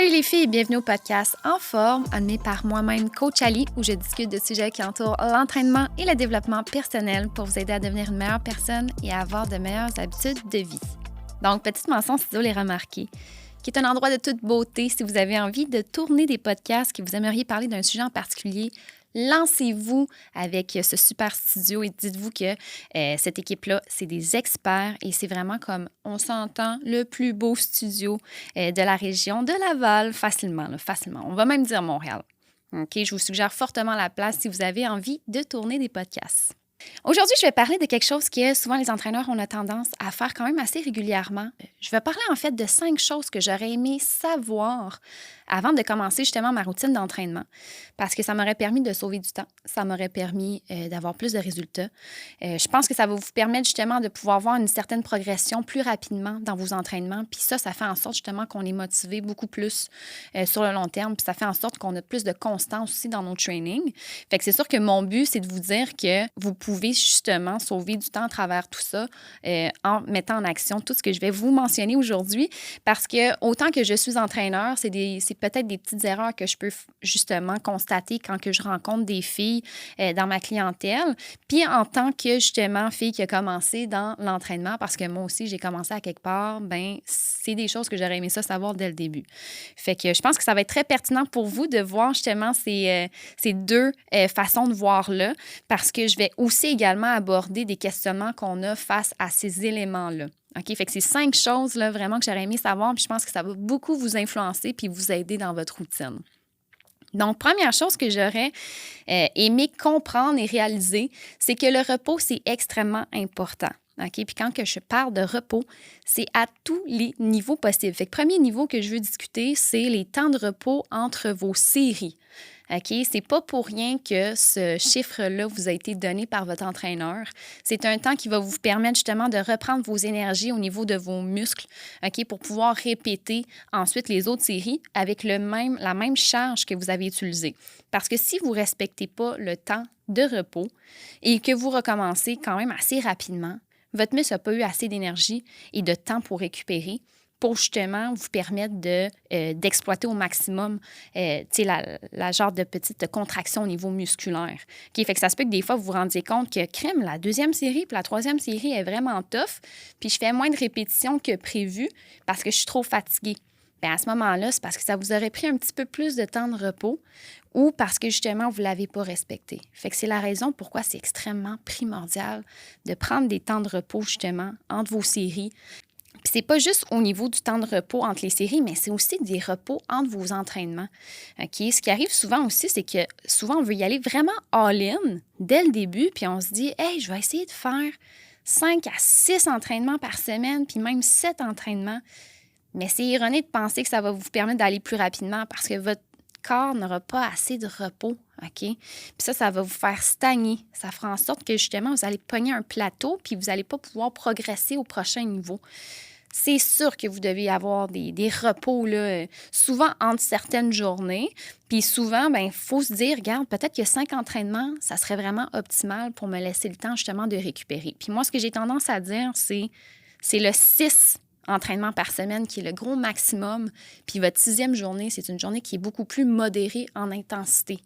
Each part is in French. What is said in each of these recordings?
Salut les filles, bienvenue au podcast En forme, animé par moi-même, Coach Ali, où je discute de sujets qui entourent l'entraînement et le développement personnel pour vous aider à devenir une meilleure personne et à avoir de meilleures habitudes de vie. Donc, petite mention si vous les remarquer, qui est un endroit de toute beauté. Si vous avez envie de tourner des podcasts, que vous aimeriez parler d'un sujet en particulier, lancez-vous avec ce super studio et dites-vous que cette équipe-là, c'est des experts et c'est vraiment comme on s'entend le plus beau studio de la région de Laval, facilement. On va même dire Montréal. OK, je vous suggère fortement la place si vous avez envie de tourner des podcasts. Aujourd'hui, je vais parler de quelque chose que souvent les entraîneurs ont tendance à faire quand même assez régulièrement. Je vais parler en fait de 5 choses que j'aurais aimé savoir avant de commencer justement ma routine d'entraînement parce que ça m'aurait permis de sauver du temps, ça m'aurait permis d'avoir plus de résultats. Je pense que ça va vous permettre justement de pouvoir voir une certaine progression plus rapidement dans vos entraînements. Puis ça fait en sorte justement qu'on est motivé beaucoup plus sur le long terme. Puis ça fait en sorte qu'on a plus de constance aussi dans nos trainings. Fait que c'est sûr que mon but, c'est de vous dire que vous pouvez justement sauver du temps à travers tout ça en mettant en action tout ce que je vais vous mentionner aujourd'hui parce que autant que je suis entraîneur, c'est peut-être des petites erreurs que je peux justement constater quand que je rencontre des filles dans ma clientèle. Puis en tant que justement fille qui a commencé dans l'entraînement, parce que moi aussi j'ai commencé à quelque part, ben c'est des choses que j'aurais aimé ça savoir dès le début. Fait que je pense que ça va être très pertinent pour vous de voir justement ces deux façons de voir là parce que je vais aussi également aborder des questionnements qu'on a face à ces éléments-là. OK? Fait que c'est 5 choses là, vraiment que j'aurais aimé savoir, puis je pense que ça va beaucoup vous influencer puis vous aider dans votre routine. Donc, première chose que j'aurais aimé comprendre et réaliser, c'est que le repos, c'est extrêmement important. OK? Puis quand que je parle de repos, c'est à tous les niveaux possibles. Fait que premier niveau que je veux discuter, c'est les temps de repos entre vos séries. OK? C'est pas pour rien que ce chiffre-là vous a été donné par votre entraîneur. C'est un temps qui va vous permettre justement de reprendre vos énergies au niveau de vos muscles, OK? Pour pouvoir répéter ensuite les autres séries avec la même charge que vous avez utilisée. Parce que si vous ne respectez pas le temps de repos et que vous recommencez quand même assez rapidement, votre muscle n'a pas eu assez d'énergie et de temps pour récupérer pour justement vous permettre d'exploiter au maximum la genre de petite contraction au niveau musculaire. Okay? Fait que ça se peut que des fois, vous vous rendiez compte que crème, la deuxième série puis la troisième série est vraiment tough, puis je fais moins de répétitions que prévu parce que je suis trop fatiguée. Bien, à ce moment-là, c'est parce que ça vous aurait pris un petit peu plus de temps de repos ou parce que justement, vous ne l'avez pas respecté. Fait que c'est la raison pourquoi c'est extrêmement primordial de prendre des temps de repos justement entre vos séries. Puis c'est pas juste au niveau du temps de repos entre les séries, mais c'est aussi des repos entre vos entraînements. OK? Ce qui arrive souvent aussi, c'est que souvent, on veut y aller vraiment all-in dès le début, puis on se dit « Hey, je vais essayer de faire 5 à 6 entraînements par semaine, puis même 7 entraînements. » Mais c'est erroné de penser que ça va vous permettre d'aller plus rapidement parce que votre corps n'aura pas assez de repos, OK? Puis ça va vous faire stagner. Ça fera en sorte que, justement, vous allez pogner un plateau puis vous n'allez pas pouvoir progresser au prochain niveau. C'est sûr que vous devez avoir des repos, là, souvent entre certaines journées. Puis souvent, il faut se dire, regarde, peut-être que 5 entraînements, ça serait vraiment optimal pour me laisser le temps, justement, de récupérer. Puis moi, ce que j'ai tendance à dire, c'est le 6 entraînement par semaine qui est le gros maximum. Puis votre 6e journée, c'est une journée qui est beaucoup plus modérée en intensité,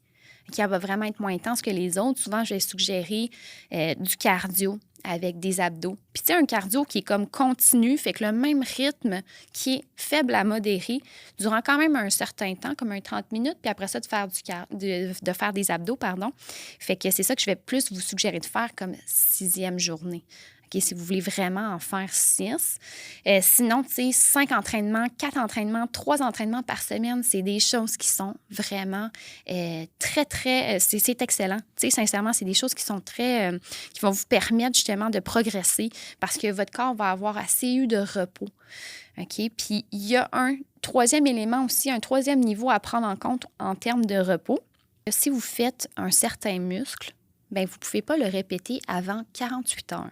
qui va vraiment être moins intense que les autres. Souvent, je vais suggérer du cardio avec des abdos. Puis tu sais, un cardio qui est comme continu, fait que le même rythme qui est faible à modéré durant quand même un certain temps, comme un 30 minutes, puis après ça, de faire des abdos, pardon. Fait que c'est ça que je vais plus vous suggérer de faire comme 6e journée. Okay, si vous voulez vraiment en faire 6. Sinon, tu sais, 5 entraînements, 4 entraînements, 3 entraînements par semaine, c'est des choses qui sont vraiment très, très... c'est excellent. Tu sais, sincèrement, c'est des choses qui sont très... qui vont vous permettre justement de progresser parce que votre corps va avoir assez eu de repos. OK? Puis, il y a un 3e élément aussi, un 3e niveau à prendre en compte en termes de repos. Si vous faites un certain muscle, bien, vous ne pouvez pas le répéter avant 48 heures.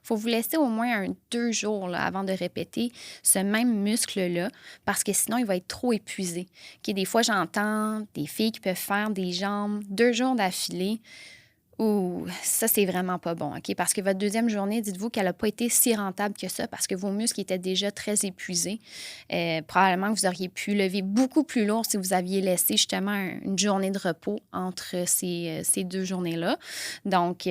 Il faut vous laisser au moins 2 jours là, avant de répéter ce même muscle-là parce que sinon, il va être trop épuisé. Okay, des fois, j'entends des filles qui peuvent faire des jambes 2 jours d'affilée Ouh, ça, c'est vraiment pas bon, OK? Parce que votre deuxième journée, dites-vous qu'elle n'a pas été si rentable que ça parce que vos muscles étaient déjà très épuisés. Probablement que vous auriez pu lever beaucoup plus lourd si vous aviez laissé justement une journée de repos entre ces deux journées-là. Donc,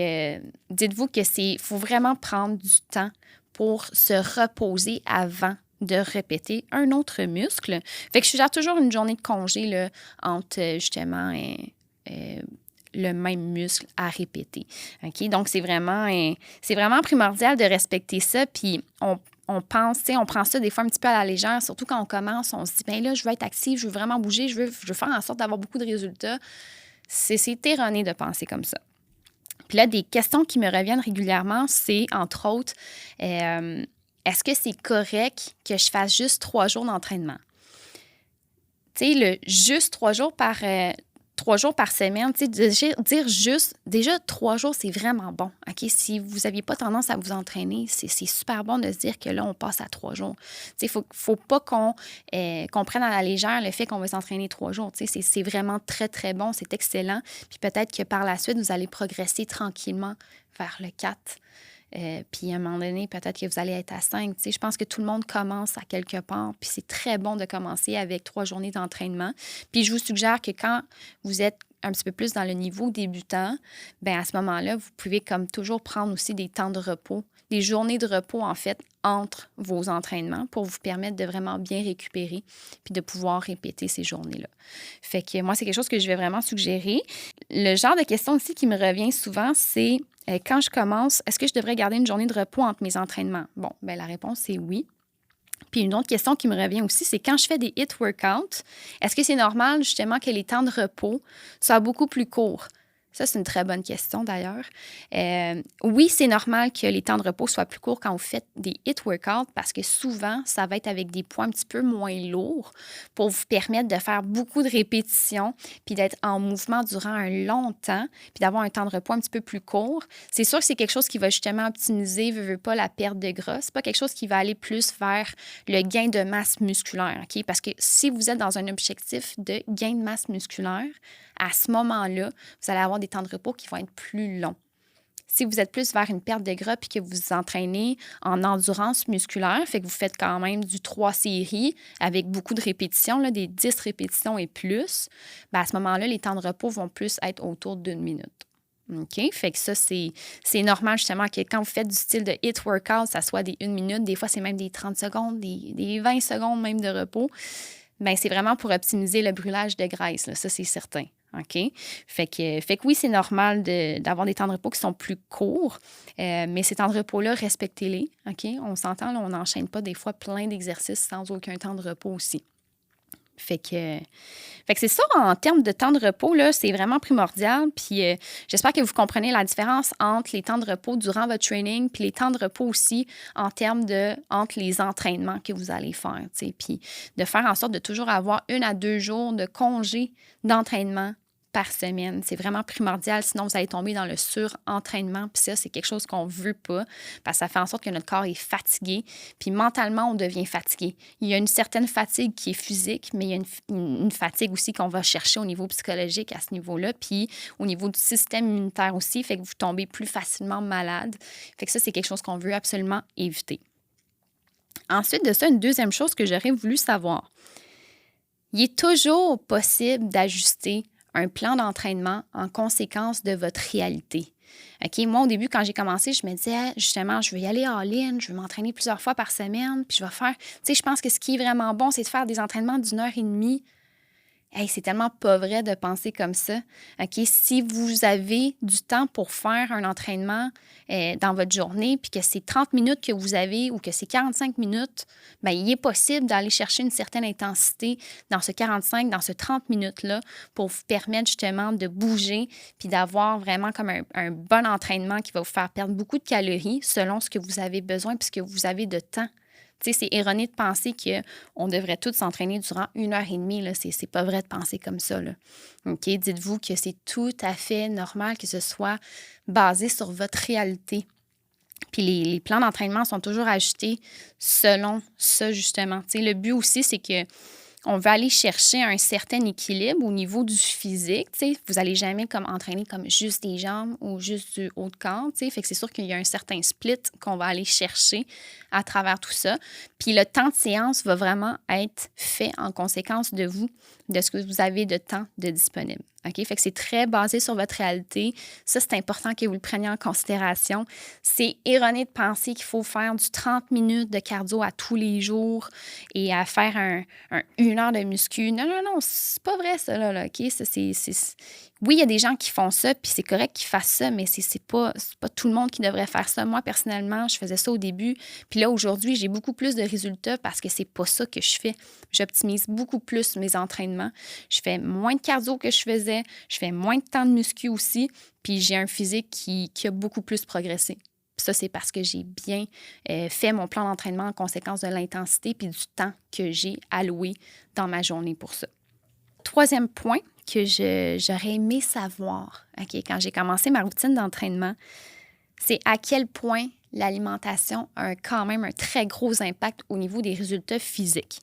dites-vous que faut vraiment prendre du temps pour se reposer avant de répéter un autre muscle. Fait que je suggère toujours une journée de congé là, entre justement le même muscle à répéter. OK? Donc, c'est vraiment primordial de respecter ça. Puis, on pense, on prend ça des fois un petit peu à la légère, surtout quand on commence, on se dit, bien là, je veux être active, je veux vraiment bouger, je veux faire en sorte d'avoir beaucoup de résultats. C'est erroné de penser comme ça. Puis là, des questions qui me reviennent régulièrement, c'est, entre autres, est-ce que c'est correct que je fasse juste 3 jours d'entraînement? Tu sais, le juste 3 jours par semaine, tu sais, dire juste, déjà 3 jours, c'est vraiment bon. OK? Si vous n'aviez pas tendance à vous entraîner, c'est super bon de se dire que là, on passe à 3 jours. Tu sais, faut pas qu'on prenne à la légère le fait qu'on va s'entraîner 3 jours. Tu sais, c'est vraiment très, très bon, c'est excellent. Puis peut-être que par la suite, vous allez progresser tranquillement vers le 4. Puis à un moment donné, peut-être que vous allez être à 5. Tu sais, je pense que tout le monde commence à quelque part. Puis c'est très bon de commencer avec 3 journées d'entraînement. Puis je vous suggère que quand vous êtes un petit peu plus dans le niveau débutant, bien à ce moment-là, vous pouvez comme toujours prendre aussi des temps de repos, des journées de repos en fait entre vos entraînements pour vous permettre de vraiment bien récupérer puis de pouvoir répéter ces journées-là. Fait que moi, c'est quelque chose que je vais vraiment suggérer. Le genre de question aussi qui me revient souvent, c'est quand je commence, est-ce que je devrais garder une journée de repos entre mes entraînements? Bon, bien la réponse, c'est oui. Puis une autre question qui me revient aussi, c'est quand je fais des HIIT workouts, est-ce que c'est normal justement que les temps de repos soient beaucoup plus courts? Ça, c'est une très bonne question d'ailleurs. Oui, c'est normal que les temps de repos soient plus courts quand vous faites des HIIT workouts parce que souvent, ça va être avec des poids un petit peu moins lourds pour vous permettre de faire beaucoup de répétitions puis d'être en mouvement durant un long temps puis d'avoir un temps de repos un petit peu plus court. C'est sûr que c'est quelque chose qui va justement optimiser, veut pas la perte de gras. C'est pas quelque chose qui va aller plus vers le gain de masse musculaire, OK? Parce que si vous êtes dans un objectif de gain de masse musculaire, à ce moment-là, vous allez avoir des temps de repos qui vont être plus longs. Si vous êtes plus vers une perte de gras puis que vous vous entraînez en endurance musculaire, fait que vous faites quand même du 3 séries avec beaucoup de répétitions, là, des 10 répétitions et plus, bien à ce moment-là, les temps de repos vont plus être autour d'1 minute. OK? Fait que ça, c'est normal justement que quand vous faites du style de HIIT workout, ça soit des 1 minute, des fois c'est même des 30 secondes, des 20 secondes même de repos. Bien, c'est vraiment pour optimiser le brûlage de graisse, là, ça c'est certain. OK? Fait que oui, c'est normal d'avoir des temps de repos qui sont plus courts, mais ces temps de repos-là, respectez-les. OK? On s'entend, là, on n'enchaîne pas des fois plein d'exercices sans aucun temps de repos aussi. Fait que c'est ça, en termes de temps de repos, là, c'est vraiment primordial. Puis j'espère que vous comprenez la différence entre les temps de repos durant votre training puis les temps de repos aussi entre les entraînements que vous allez faire. Puis de faire en sorte de toujours avoir 1 à 2 jours de congé d'entraînement par semaine. C'est vraiment primordial, sinon vous allez tomber dans le surentraînement. Puis ça, c'est quelque chose qu'on ne veut pas parce que ça fait en sorte que notre corps est fatigué. Puis mentalement, on devient fatigué. Il y a une certaine fatigue qui est physique, mais il y a une fatigue aussi qu'on va chercher au niveau psychologique à ce niveau-là. Puis au niveau du système immunitaire aussi, fait que vous tombez plus facilement malade. Fait que ça, c'est quelque chose qu'on veut absolument éviter. Ensuite de ça, une deuxième chose que j'aurais voulu savoir. Il est toujours possible d'ajuster un plan d'entraînement en conséquence de votre réalité. OK, moi, au début, quand j'ai commencé, je me disais, justement, je vais y aller all-in, je vais m'entraîner plusieurs fois par semaine, puis je vais faire, tu sais, je pense que ce qui est vraiment bon, c'est de faire des entraînements d'1 heure et demie. Hey, c'est tellement pas vrai de penser comme ça. OK? Si vous avez du temps pour faire un entraînement dans votre journée, puis que c'est 30 minutes que vous avez ou que c'est 45 minutes, bien, il est possible d'aller chercher une certaine intensité dans ce 45, dans ce 30 minutes-là pour vous permettre justement de bouger puis d'avoir vraiment comme un bon entraînement qui va vous faire perdre beaucoup de calories selon ce que vous avez besoin puis ce que vous avez de temps. Tu sais, c'est erroné de penser qu'on devrait tous s'entraîner durant 1 heure et demie. Là. C'est pas vrai de penser comme ça. Là. OK? Dites-vous que c'est tout à fait normal que ce soit basé sur votre réalité. Puis les plans d'entraînement sont toujours ajustés selon ça, justement. Tu sais, le but aussi, c'est que on veut aller chercher un certain équilibre au niveau du physique. Tu sais, vous n'allez jamais comme entraîner comme juste des jambes ou juste du haut de corps. Tu sais. Fait que c'est sûr qu'il y a un certain split qu'on va aller chercher à travers tout ça. Puis le temps de séance va vraiment être fait en conséquence de vous, de ce que vous avez de temps de disponible. OK? Fait que c'est très basé sur votre réalité. Ça, c'est important que vous le preniez en considération. C'est erroné de penser qu'il faut faire du 30 minutes de cardio à tous les jours et à faire une heure de muscu. Non, non, non, c'est pas vrai, ça, là, OK? Ça, Oui, il y a des gens qui font ça, puis c'est correct qu'ils fassent ça, mais c'est pas tout le monde qui devrait faire ça. Moi, personnellement, je faisais ça au début. Puis là, aujourd'hui, j'ai beaucoup plus de résultats parce que c'est pas ça que je fais. J'optimise beaucoup plus mes entraînements. Je fais moins de cardio que je faisais. Je fais moins de temps de muscu aussi. Puis j'ai un physique qui a beaucoup plus progressé. Puis ça, c'est parce que j'ai bien fait mon plan d'entraînement en conséquence de l'intensité puis du temps que j'ai alloué dans ma journée pour ça. Troisième point que j'aurais aimé savoir, OK, quand j'ai commencé ma routine d'entraînement, c'est à quel point l'alimentation a quand même un très gros impact au niveau des résultats physiques.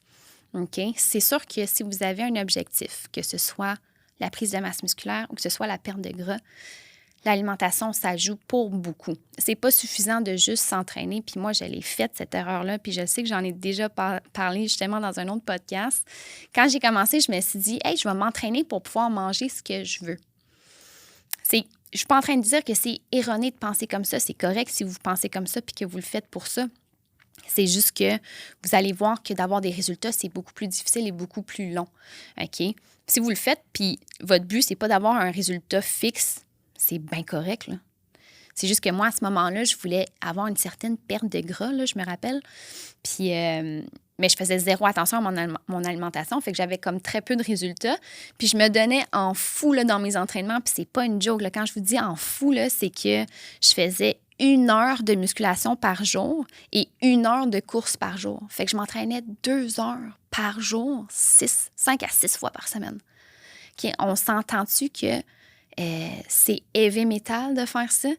OK? C'est sûr que si vous avez un objectif, que ce soit la prise de masse musculaire ou que ce soit la perte de gras, l'alimentation, ça joue pour beaucoup. C'est pas suffisant de juste s'entraîner. Puis moi, je l'ai faite, cette erreur-là. Puis je sais que j'en ai déjà parlé justement dans un autre podcast. Quand j'ai commencé, je me suis dit, hey, je vais m'entraîner pour pouvoir manger ce que je veux. Je suis pas en train de dire que c'est erroné de penser comme ça. C'est correct si vous pensez comme ça puis que vous le faites pour ça. C'est juste que vous allez voir que d'avoir des résultats, c'est beaucoup plus difficile et beaucoup plus long. OK? Si vous le faites, puis votre but, c'est pas d'avoir un résultat fixe, c'est bien correct, là. C'est juste que moi, à ce moment-là, je voulais avoir une certaine perte de gras, là, je me rappelle. Puis, mais je faisais zéro attention à mon alimentation, fait que j'avais comme très peu de résultats. Puis je me donnais en fou là, dans mes entraînements, puis c'est pas une joke. Là. Quand je vous dis en fou, là, c'est que je faisais 1 heure de musculation par jour et 1 heure de course par jour. Fait que je m'entraînais 2 heures par jour, 5 à 6 fois par semaine. Okay, on s'entend-tu que c'est heavy metal de faire ça?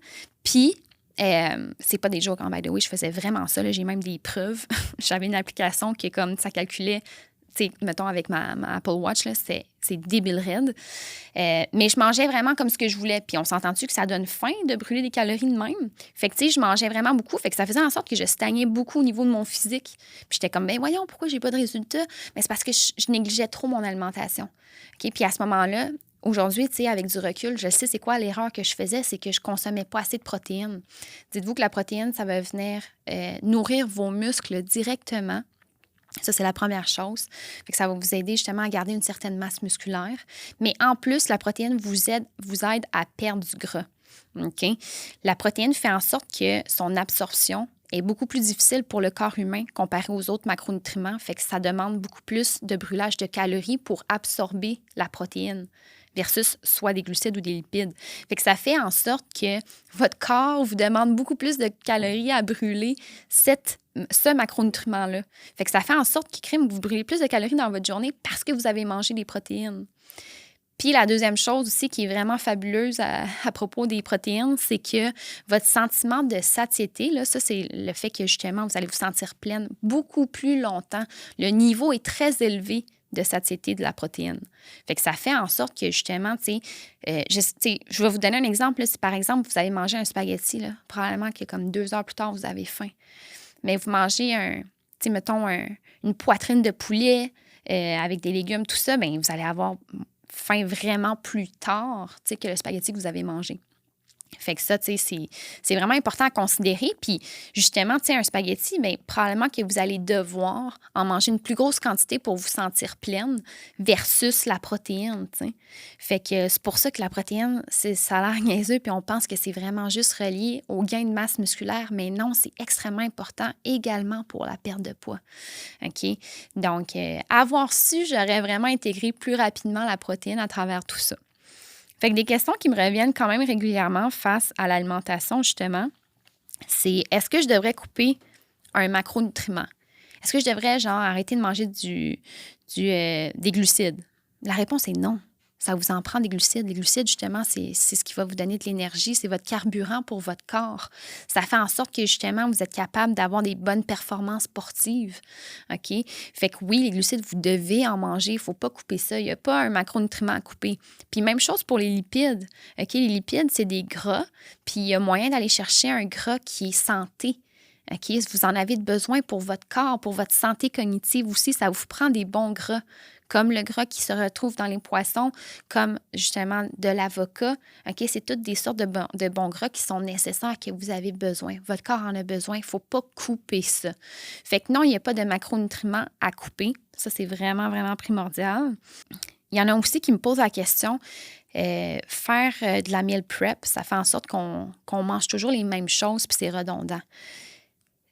Puis, c'est pas des jokes en by the way, je faisais vraiment ça. Là, j'ai même des preuves. J'avais une application qui est comme ça calculait, tu sais, mettons avec ma Apple Watch, là, c'est débile raide. Mais je mangeais vraiment comme ce que je voulais. Puis on s'entend-tu que ça donne faim de brûler des calories de même? Fait que, tu sais, je mangeais vraiment beaucoup. Fait que ça faisait en sorte que je stagnais beaucoup au niveau de mon physique. Puis j'étais comme, ben voyons, pourquoi j'ai pas de résultats? Mais c'est parce que je négligeais trop mon alimentation. OK? Puis à ce moment-là, aujourd'hui, tu sais, avec du recul, je sais c'est quoi l'erreur que je faisais, c'est que je consommais pas assez de protéines. Dites-vous que la protéine, ça va venir nourrir vos muscles directement. Ça, c'est la première chose. Fait que ça va vous aider justement à garder une certaine masse musculaire. Mais en plus, la protéine vous aide à perdre du gras. OK? La protéine fait en sorte que son absorption est beaucoup plus difficile pour le corps humain comparé aux autres macronutriments. Fait que ça demande beaucoup plus de brûlage de calories pour absorber la protéine versus soit des glucides ou des lipides. Fait que ça fait en sorte que votre corps vous demande beaucoup plus de calories à brûler ce macronutriment-là. Fait que ça fait en sorte que vous brûlez plus de calories dans votre journée parce que vous avez mangé des protéines. Puis la deuxième chose aussi qui est vraiment fabuleuse à propos des protéines, c'est que votre sentiment de satiété, là, ça c'est le fait que justement vous allez vous sentir pleine beaucoup plus longtemps. Le niveau est très élevé de satiété de la protéine. Fait que ça fait en sorte que justement, je vais vous donner un exemple. Là, si par exemple vous avez mangé un spaghetti, là, probablement que comme 2 heures plus tard vous avez faim. Mais vous mangez une poitrine de poulet avec des légumes, tout ça, bien, vous allez avoir faim vraiment plus tard que le spaghetti que vous avez mangé. Fait que ça, tu sais, c'est vraiment important à considérer. Puis, justement, tu sais, un spaghetti, bien, probablement que vous allez devoir en manger une plus grosse quantité pour vous sentir pleine versus la protéine, tu sais. Fait que c'est pour ça que la protéine, ça a l'air niaiseux, puis on pense que c'est vraiment juste relié au gain de masse musculaire, mais non, c'est extrêmement important également pour la perte de poids. OK? Donc, avoir su, j'aurais vraiment intégré plus rapidement la protéine à travers tout ça. Fait que des questions qui me reviennent quand même régulièrement face à l'alimentation, justement, c'est est-ce que je devrais couper un macronutriment? Est-ce que je devrais, arrêter de manger des glucides? La réponse est non. Ça vous en prend des glucides. Les glucides, justement, c'est ce qui va vous donner de l'énergie. C'est votre carburant pour votre corps. Ça fait en sorte que, justement, vous êtes capable d'avoir des bonnes performances sportives. OK? Fait que oui, les glucides, vous devez en manger. Il ne faut pas couper ça. Il n'y a pas un macronutriment à couper. Puis même chose pour les lipides. OK? Les lipides, c'est des gras. Puis il y a moyen d'aller chercher un gras qui est santé. OK? Vous en avez besoin pour votre corps, pour votre santé cognitive aussi. Ça vous prend des bons gras, comme le gras qui se retrouve dans les poissons, comme justement de l'avocat. OK? C'est toutes des sortes de bons gras qui sont nécessaires, que vous avez besoin. Votre corps en a besoin. Il ne faut pas couper ça. Fait que non, il n'y a pas de macronutriments à couper. Ça, c'est vraiment, vraiment primordial. Il y en a aussi qui me posent la question, faire de la meal prep, ça fait en sorte qu'on mange toujours les mêmes choses puis c'est redondant.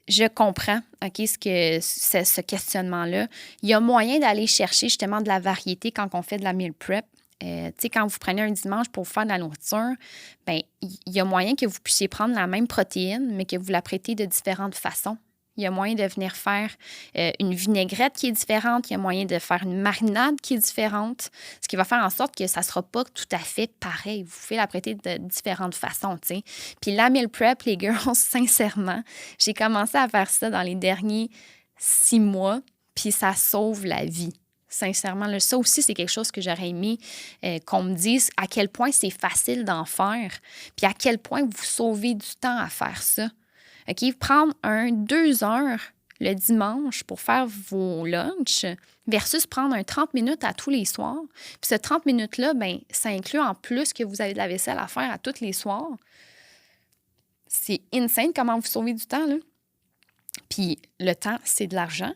Je comprends, OK, ce questionnement-là. Il y a moyen d'aller chercher justement de la variété quand on fait de la meal prep. Tu sais, quand vous prenez un dimanche pour faire de la nourriture, bien, il y a moyen que vous puissiez prendre la même protéine, mais que vous la prêtez de différentes façons. Il y a moyen de venir faire une vinaigrette qui est différente. Il y a moyen de faire une marinade qui est différente, ce qui va faire en sorte que ça ne sera pas tout à fait pareil. Vous pouvez la prêter de différentes façons, tu sais. Puis la meal prep, les girls, sincèrement, j'ai commencé à faire ça dans les derniers 6 mois, puis ça sauve la vie. Sincèrement, là, ça aussi, c'est quelque chose que j'aurais aimé qu'on me dise à quel point c'est facile d'en faire, puis à quel point vous sauvez du temps à faire ça. OK, prendre 2 heures le dimanche pour faire vos lunchs versus prendre 30 minutes à tous les soirs. Puis ce 30 minutes-là, bien, ça inclut en plus que vous avez de la vaisselle à faire à tous les soirs. C'est insane comment vous sauvez du temps, là. Puis le temps, c'est de l'argent.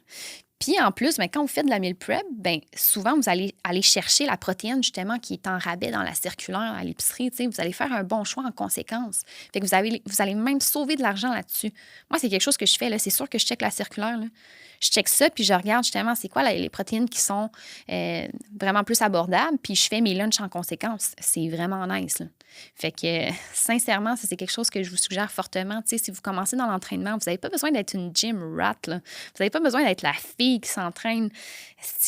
Puis en plus, bien, quand vous faites de la meal prep, bien, souvent, vous allez aller chercher la protéine, justement, qui est en rabais dans la circulaire à l'épicerie. Vous allez faire un bon choix en conséquence. Fait que vous allez même sauver de l'argent là-dessus. Moi, c'est quelque chose que je fais. Là. C'est sûr que je check la circulaire. Là. Je check ça, puis je regarde justement c'est quoi les protéines qui sont vraiment plus abordables, puis je fais mes lunchs en conséquence. C'est vraiment nice. Là. Fait que, sincèrement, ça, c'est quelque chose que je vous suggère fortement. Tu sais, si vous commencez dans l'entraînement, vous n'avez pas besoin d'être une gym rat. Là. Vous n'avez pas besoin d'être la fille qui s'entraîne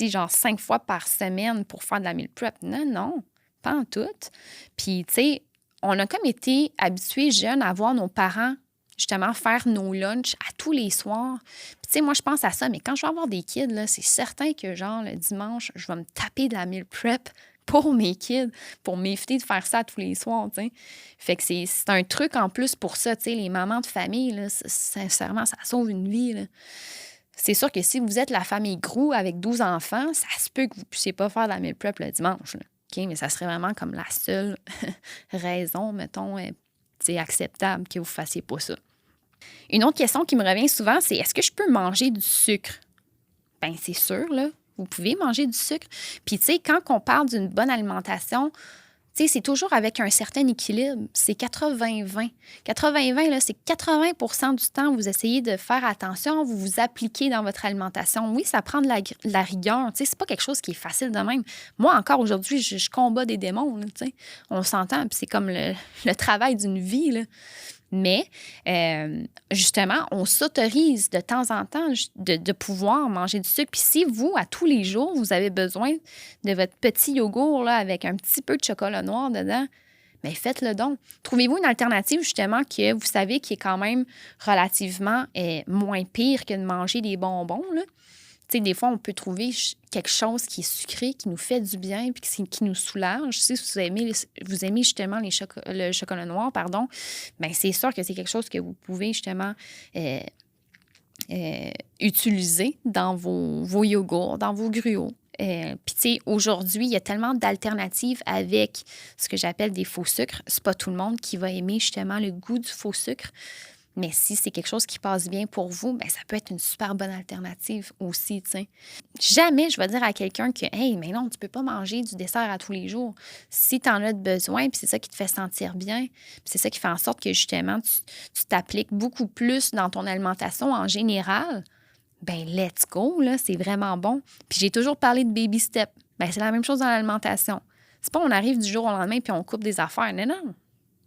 genre 5 fois par semaine pour faire de la meal prep. Non, pas en tout. Puis, tu sais, on a comme été habitués jeunes à voir nos parents justement faire nos lunchs à tous les soirs. Puis, tu sais, moi, je pense à ça, mais quand je vais avoir des kids, là, c'est certain que, genre, le dimanche, je vais me taper de la meal prep pour mes kids, pour m'éviter de faire ça tous les soirs, tu sais. Fait que c'est un truc en plus pour ça, tu sais, les mamans de famille, là, sincèrement, ça sauve une vie, là. C'est sûr que si vous êtes la famille Grou avec 12 enfants, ça se peut que vous ne puissiez pas faire de la meal prep le dimanche, là. OK? Mais ça serait vraiment comme la seule raison, mettons, acceptable que vous ne fassiez pas ça. Une autre question qui me revient souvent, c'est est-ce que je peux manger du sucre? Bien, c'est sûr, là. Vous pouvez manger du sucre. Puis, tu sais, quand on parle d'une bonne alimentation, tu sais, c'est toujours avec un certain équilibre. C'est 80-20. 80-20, là, c'est 80 du temps, vous essayez de faire attention, vous vous appliquez dans votre alimentation. Oui, ça prend de la rigueur. Tu sais, c'est pas quelque chose qui est facile de même. Moi, encore aujourd'hui, je combats des démons, là, tu sais. On s'entend, puis c'est comme le travail d'une vie, là. Mais, justement, on s'autorise de temps en temps de pouvoir manger du sucre. Puis si vous, à tous les jours, vous avez besoin de votre petit yogourt là, avec un petit peu de chocolat noir dedans, bien, faites-le donc. Trouvez-vous une alternative, justement, que vous savez qui est quand même relativement moins pire que de manger des bonbons, là. Tu sais, des fois, on peut trouver quelque chose qui est sucré, qui nous fait du bien, puis qui nous soulage. Si vous aimez justement le chocolat noir, pardon, bien, c'est sûr que c'est quelque chose que vous pouvez justement utiliser dans vos yogourts, dans vos gruaux. Puis, tu sais, aujourd'hui, il y a tellement d'alternatives avec ce que j'appelle des faux sucres. C'est pas tout le monde qui va aimer justement le goût du faux sucre. Mais si c'est quelque chose qui passe bien pour vous, bien, ça peut être une super bonne alternative aussi, tu sais. Jamais je vais dire à quelqu'un que « Hey, mais non, tu peux pas manger du dessert à tous les jours. » Si tu en as besoin, puis c'est ça qui te fait sentir bien, puis c'est ça qui fait en sorte que, justement, tu t'appliques beaucoup plus dans ton alimentation en général, bien, let's go, là, c'est vraiment bon. Puis j'ai toujours parlé de baby step. Bien, c'est la même chose dans l'alimentation. C'est pas on arrive du jour au lendemain puis on coupe des affaires. Non.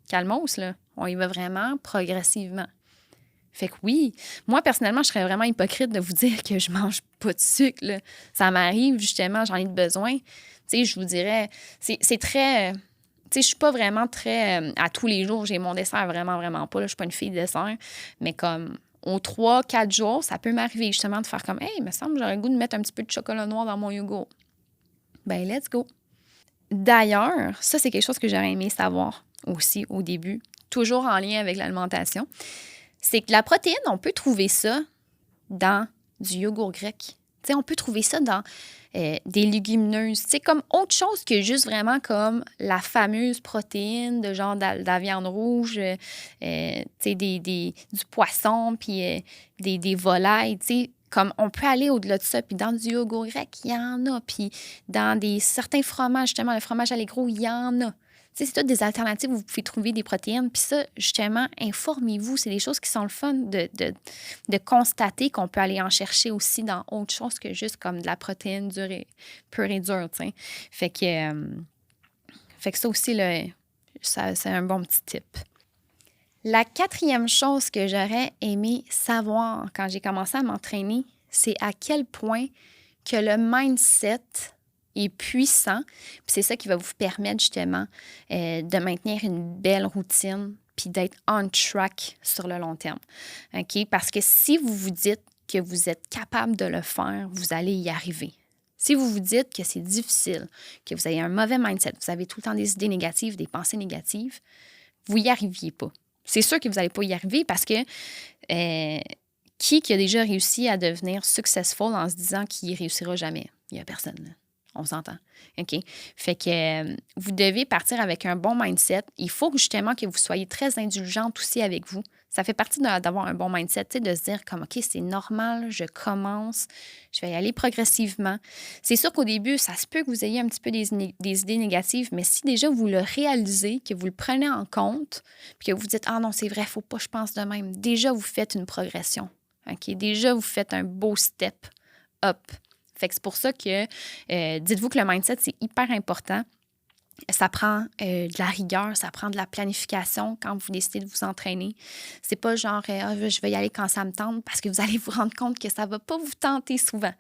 Calmos, là. On y va vraiment progressivement. Fait que oui, moi, personnellement, je serais vraiment hypocrite de vous dire que je mange pas de sucre, là. Ça m'arrive, justement, j'en ai besoin. Tu sais, je vous dirais, c'est très... Tu sais, je suis pas vraiment très... à tous les jours, j'ai mon dessert, vraiment, vraiment pas. Là, je suis pas une fille de dessert. Mais comme aux 3-4 jours, ça peut m'arriver, justement, de faire comme, hey, il me semble que j'aurais le goût de mettre un petit peu de chocolat noir dans mon yogourt. Ben, let's go. D'ailleurs, ça, c'est quelque chose que j'aurais aimé savoir aussi au début, toujours en lien avec l'alimentation. C'est que la protéine, on peut trouver ça dans du yogourt grec. Tu sais, on peut trouver ça dans des légumineuses. C'est comme autre chose que juste vraiment comme la fameuse protéine de genre de la viande rouge, tu sais, du poisson, puis des volailles, tu sais. Comme on peut aller au-delà de ça. Puis dans du yogourt grec, il y en a. Puis dans certains fromages, justement, le fromage allégro, il y en a. Tu sais, c'est toutes des alternatives où vous pouvez trouver des protéines. Puis ça, justement, informez-vous. C'est des choses qui sont le fun de constater qu'on peut aller en chercher aussi dans autre chose que juste comme de la protéine dure et pure et dure, tu sais. Fait que ça aussi, là, c'est un bon petit tip. La 4e chose que j'aurais aimé savoir quand j'ai commencé à m'entraîner, c'est à quel point que le mindset est puissant. Puis c'est ça qui va vous permettre justement de maintenir une belle routine puis d'être on track sur le long terme. OK? Parce que si vous vous dites que vous êtes capable de le faire, vous allez y arriver. Si vous vous dites que c'est difficile, que vous avez un mauvais mindset, vous avez tout le temps des idées négatives, des pensées négatives, vous n'y arriviez pas. C'est sûr que vous n'allez pas y arriver parce que qui a déjà réussi à devenir successful en se disant qu'il ne réussira jamais? Il n'y a personne. Là. On s'entend. OK? Fait que vous devez partir avec un bon mindset. Il faut justement que vous soyez très indulgente aussi avec vous. Ça fait partie d'avoir un bon mindset, de se dire comme, OK, c'est normal, je commence, je vais y aller progressivement. C'est sûr qu'au début, ça se peut que vous ayez un petit peu des idées négatives, mais si déjà vous le réalisez, que vous le prenez en compte, puis que vous dites, ah non, c'est vrai, il ne faut pas que je pense de même, déjà vous faites une progression. OK? Déjà, vous faites un beau step up. Fait que c'est pour ça que dites-vous que le mindset, c'est hyper important. Ça prend de la rigueur, ça prend de la planification quand vous décidez de vous entraîner. C'est pas genre je vais y aller quand ça me tente parce que vous allez vous rendre compte que ça va pas vous tenter souvent.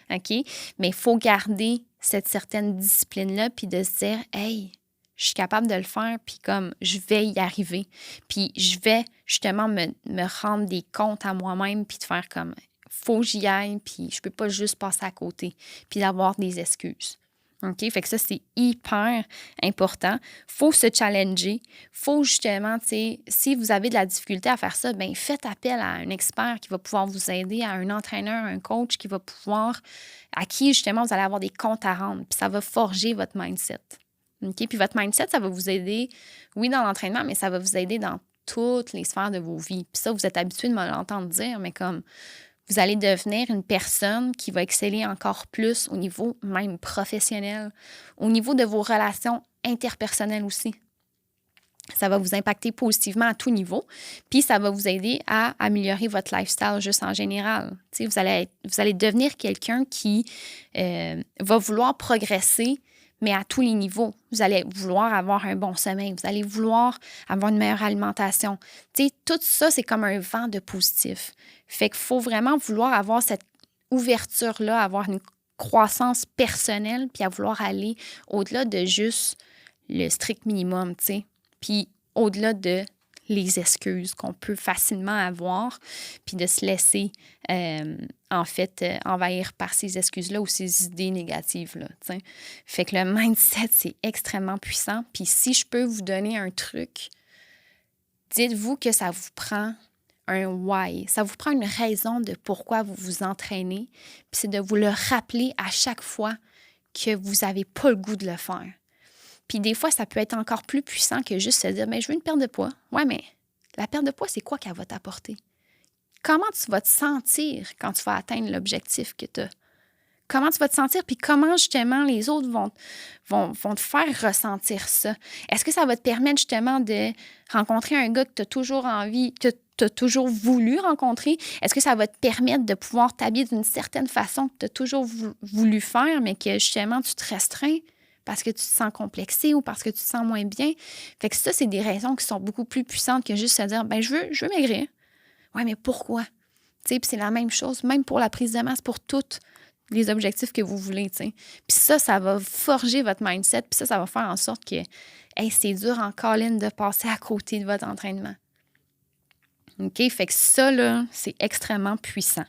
OK? Mais il faut garder cette certaine discipline-là puis de se dire hey, je suis capable de le faire puis comme je vais y arriver. Puis je vais justement me rendre des comptes à moi-même puis de faire comme faut que j'y aille puis je peux pas juste passer à côté puis d'avoir des excuses. OK? Fait que ça, c'est hyper important. Faut se challenger. Faut justement, tu sais, si vous avez de la difficulté à faire ça, bien, faites appel à un expert qui va pouvoir vous aider, à un entraîneur, un coach qui va pouvoir, à qui, justement, vous allez avoir des comptes à rendre. Puis ça va forger votre mindset. OK? Puis votre mindset, ça va vous aider, oui, dans l'entraînement, mais ça va vous aider dans toutes les sphères de vos vies. Puis ça, vous êtes habitué de me l'entendre dire, mais comme vous allez devenir une personne qui va exceller encore plus au niveau même professionnel, au niveau de vos relations interpersonnelles aussi. Ça va vous impacter positivement à tout niveau, puis ça va vous aider à améliorer votre lifestyle juste en général. Tu sais, vous allez devenir quelqu'un qui va vouloir progresser, mais à tous les niveaux. Vous allez vouloir avoir un bon sommeil, vous allez vouloir avoir une meilleure alimentation. Tu sais, tout ça, c'est comme un vent de positif. Fait qu'il faut vraiment vouloir avoir cette ouverture-là, avoir une croissance personnelle, puis à vouloir aller au-delà de juste le strict minimum, tu sais. Puis au-delà de les excuses qu'on peut facilement avoir, puis de se laisser, envahir par ces excuses-là ou ces idées négatives-là, t'sais. Fait que le mindset, c'est extrêmement puissant. Puis si je peux vous donner un truc, dites-vous que ça vous prend un why. Ça vous prend une raison de pourquoi vous vous entraînez, puis c'est de vous le rappeler à chaque fois que vous n'avez pas le goût de le faire. Puis des fois, ça peut être encore plus puissant que juste se dire « mais je veux une perte de poids ». Ouais, mais la perte de poids, c'est quoi qu'elle va t'apporter? Comment tu vas te sentir quand tu vas atteindre l'objectif que tu as? Comment tu vas te sentir? Puis comment, justement, les autres vont te faire ressentir ça? Est-ce que ça va te permettre, justement, de rencontrer un gars que tu as toujours envie, que tu as toujours voulu rencontrer? Est-ce que ça va te permettre de pouvoir t'habiller d'une certaine façon que tu as toujours voulu faire, mais que, justement, tu te restreins? Parce que tu te sens complexé ou parce que tu te sens moins bien. Fait que ça, c'est des raisons qui sont beaucoup plus puissantes que juste se dire, ben je veux maigrir. Ouais, mais pourquoi? Puis c'est la même chose, même pour la prise de masse, pour tous les objectifs que vous voulez. Puis ça va forger votre mindset. Puis ça va faire en sorte que c'est dur en colline de passer à côté de votre entraînement. OK? Fait que ça, là, c'est extrêmement puissant.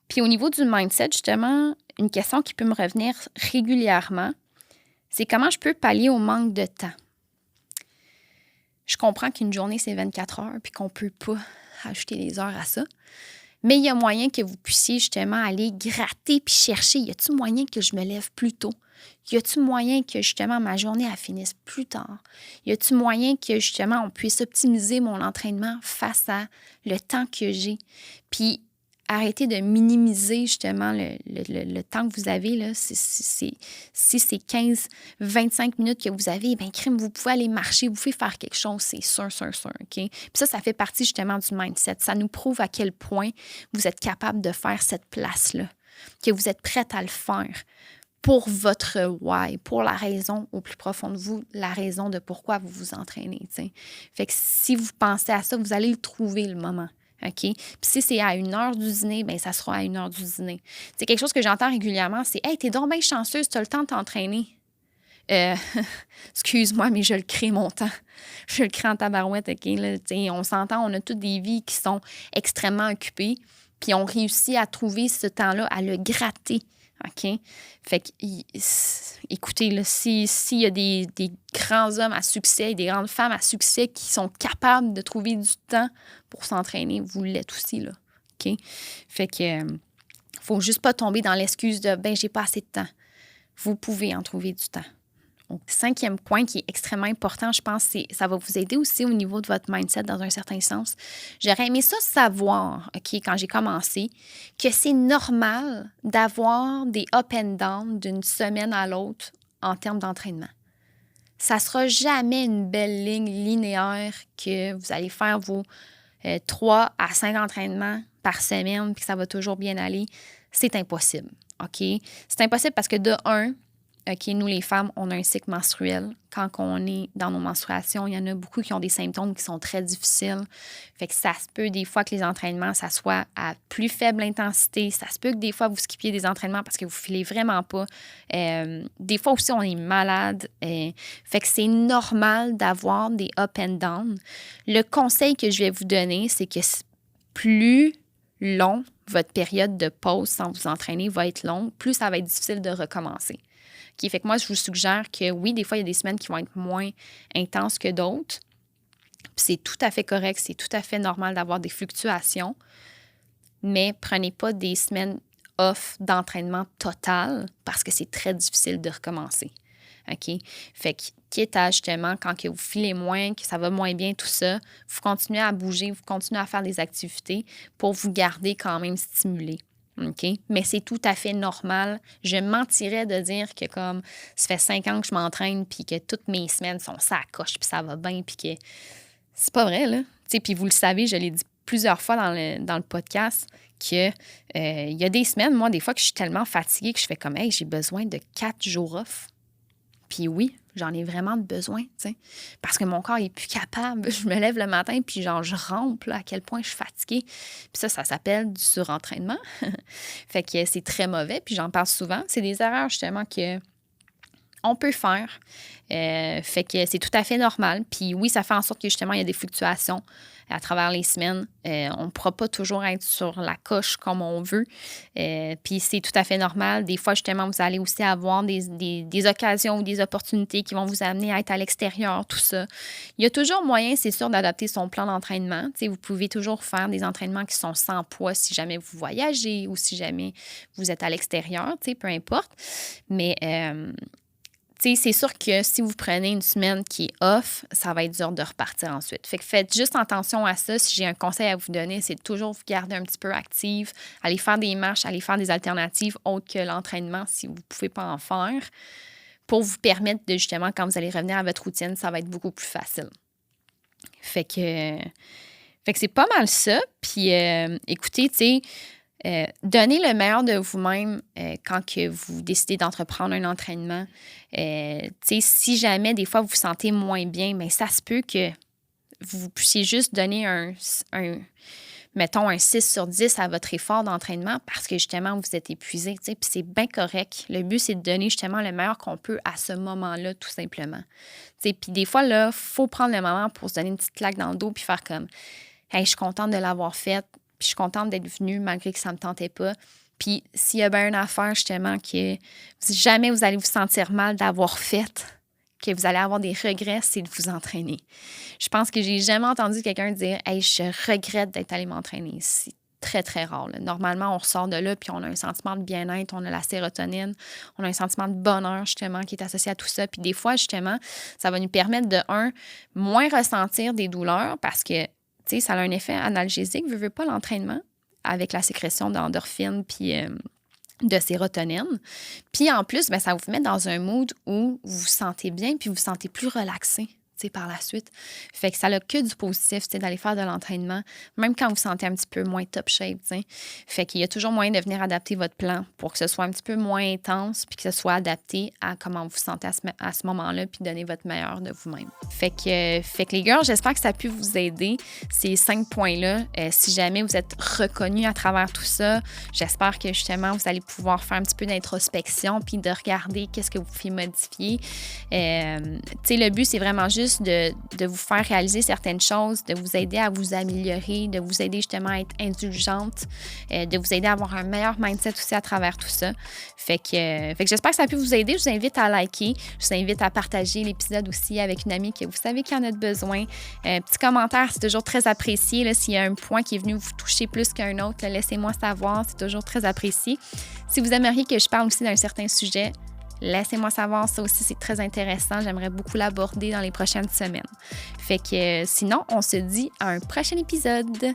Puis au niveau du mindset, justement, une question qui peut me revenir régulièrement, c'est comment je peux pallier au manque de temps. Je comprends qu'une journée, c'est 24 heures puis qu'on ne peut pas ajouter les heures à ça. Mais il y a moyen que vous puissiez justement aller gratter puis chercher. Y a-t-il moyen que je me lève plus tôt? Y a-t-il moyen que justement ma journée elle finisse plus tard? Y a-t-il moyen que justement on puisse optimiser mon entraînement face à le temps que j'ai? Puis arrêtez de minimiser justement le temps que vous avez. Là. Si c'est 15-25 minutes que vous avez, bien, crime, vous pouvez aller marcher, vous pouvez faire quelque chose, c'est sûr, OK? Puis ça fait partie justement du mindset. Ça nous prouve à quel point vous êtes capable de faire cette place-là, que vous êtes prête à le faire pour votre why, pour la raison au plus profond de vous, la raison de pourquoi vous vous entraînez. T'sais. Fait que si vous pensez à ça, vous allez le trouver le moment. OK? Puis si c'est à 1 heure du dîner, bien, ça sera à 1 heure du dîner. C'est quelque chose que j'entends régulièrement, c'est « Hey, t'es donc bien chanceuse, t'as le temps de t'entraîner. » Excuse-moi, mais je le crée mon temps. Je le crée en tabarouette, OK? Là, on s'entend, on a toutes des vies qui sont extrêmement occupées, puis on réussit à trouver ce temps-là, à le gratter. OK? Fait que, écoutez, là, s'il y a des grands hommes à succès et des grandes femmes à succès qui sont capables de trouver du temps pour s'entraîner, vous l'êtes aussi, là. OK? Fait que, faut juste pas tomber dans l'excuse de « ben j'ai pas assez de temps ». Vous pouvez en trouver du temps. Donc, 5e point qui est extrêmement important, je pense, ça va vous aider aussi au niveau de votre mindset dans un certain sens. J'aurais aimé ça savoir, OK, quand j'ai commencé, que c'est normal d'avoir des up and down d'une semaine à l'autre en termes d'entraînement. Ça ne sera jamais une belle ligne linéaire que vous allez faire vos 3 à 5 entraînements par semaine puis que ça va toujours bien aller. C'est impossible, OK? C'est impossible parce que de un, OK, nous, les femmes, on a un cycle menstruel. Quand on est dans nos menstruations, il y en a beaucoup qui ont des symptômes qui sont très difficiles. Fait que ça se peut des fois que les entraînements, ça soit à plus faible intensité. Ça se peut que des fois, vous skippiez des entraînements parce que vous ne filez vraiment pas. Des fois aussi, on est malade. Fait que c'est normal d'avoir des up and down. Le conseil que je vais vous donner, c'est que plus long votre période de pause sans vous entraîner va être longue, plus ça va être difficile de recommencer. Okay, fait que moi, je vous suggère que oui, des fois, il y a des semaines qui vont être moins intenses que d'autres. Puis c'est tout à fait correct, c'est tout à fait normal d'avoir des fluctuations. Mais prenez pas des semaines off d'entraînement total parce que c'est très difficile de recommencer. OK? Fait que quitte à justement, quand que vous filez moins, que ça va moins bien, tout ça, vous continuez à bouger, vous continuez à faire des activités pour vous garder quand même stimulé. OK? Mais c'est tout à fait normal. Je mentirais de dire que comme ça fait 5 ans que je m'entraîne puis que toutes mes semaines sont ça à coche puis ça va bien puis que c'est pas vrai, là. Puis vous le savez, je l'ai dit plusieurs fois dans le podcast que il y a des semaines, moi, des fois que je suis tellement fatiguée que je fais comme « Hey, j'ai besoin de 4 jours off. » Puis oui, j'en ai vraiment besoin, t'sais, parce que mon corps est plus capable. Je me lève le matin, puis genre, je rampe là, à quel point je suis fatiguée. Puis ça s'appelle du surentraînement. Fait que c'est très mauvais, puis j'en parle souvent. C'est des erreurs, justement, qu'on peut faire. Fait que c'est tout à fait normal. Puis oui, ça fait en sorte que, justement, il y a des fluctuations à travers les semaines. On ne pourra pas toujours être sur la coche comme on veut. Puis c'est tout à fait normal. Des fois, justement, vous allez aussi avoir des occasions ou des opportunités qui vont vous amener à être à l'extérieur, tout ça. Il y a toujours moyen, c'est sûr, d'adapter son plan d'entraînement. T'sais, vous pouvez toujours faire des entraînements qui sont sans poids si jamais vous voyagez ou si jamais vous êtes à l'extérieur, peu importe. Mais c'est sûr que si vous prenez une semaine qui est off, ça va être dur de repartir ensuite. Fait que faites juste attention à ça. Si j'ai un conseil à vous donner, c'est de toujours vous garder un petit peu active, aller faire des marches, aller faire des alternatives autres que l'entraînement si vous ne pouvez pas en faire, pour vous permettre de justement, quand vous allez revenir à votre routine, ça va être beaucoup plus facile. Fait que c'est pas mal ça. Puis écoutez, tu sais, donnez le meilleur de vous-même quand que vous décidez d'entreprendre un entraînement. Si jamais, des fois, vous vous sentez moins bien, bien, ça se peut que vous puissiez juste donner mettons, un 6 sur 10 à votre effort d'entraînement parce que, justement, vous êtes épuisé, tu sais, puis c'est bien correct. Le but, c'est de donner, justement, le meilleur qu'on peut à ce moment-là, tout simplement. Tu sais, puis des fois, là, il faut prendre le moment pour se donner une petite claque dans le dos puis faire comme « Hey, je suis contente de l'avoir faite, puis je suis contente d'être venue malgré que ça ne me tentait pas. » Puis s'il y a bien une affaire, justement, que jamais vous allez vous sentir mal d'avoir faite, que vous allez avoir des regrets, c'est de vous entraîner. Je pense que j'ai jamais entendu quelqu'un dire « Hey, je regrette d'être allé m'entraîner. » C'est très, très rare, là. Normalement, on ressort de là, puis on a un sentiment de bien-être, on a la sérotonine, on a un sentiment de bonheur, justement, qui est associé à tout ça. Puis des fois, justement, ça va nous permettre de, moins ressentir des douleurs parce que, tu sais, ça a un effet analgésique, veux pas l'entraînement, avec la sécrétion d'endorphines, puis de sérotonine. Puis en plus, ça vous met dans un mood où vous vous sentez bien puis vous vous sentez plus relaxé par la suite. Fait que ça n'a que du positif d'aller faire de l'entraînement, même quand vous vous sentez un petit peu moins top shape. T'sais. Fait qu'il y a toujours moyen de venir adapter votre plan pour que ce soit un petit peu moins intense puis que ce soit adapté à comment vous vous sentez à ce moment-là puis donner votre meilleur de vous-même. Fait que les gars, j'espère que ça a pu vous aider, ces 5 points-là. Si jamais vous êtes reconnus à travers tout ça, j'espère que justement, vous allez pouvoir faire un petit peu d'introspection puis de regarder qu'est-ce que vous pouvez modifier. Le but, c'est vraiment juste de vous faire réaliser certaines choses, de vous aider à vous améliorer, de vous aider justement à être indulgente, de vous aider à avoir un meilleur mindset aussi à travers tout ça. Fait que j'espère que ça a pu vous aider. Je vous invite à liker, je vous invite à partager l'épisode aussi avec une amie que vous savez qui en a besoin. Petit commentaire, c'est toujours très apprécié. Là, s'il y a un point qui est venu vous toucher plus qu'un autre, laissez-moi savoir, c'est toujours très apprécié. Si vous aimeriez que je parle aussi d'un certain sujet, laissez-moi savoir, ça aussi, c'est très intéressant. J'aimerais beaucoup l'aborder dans les prochaines semaines. Fait que sinon, on se dit à un prochain épisode.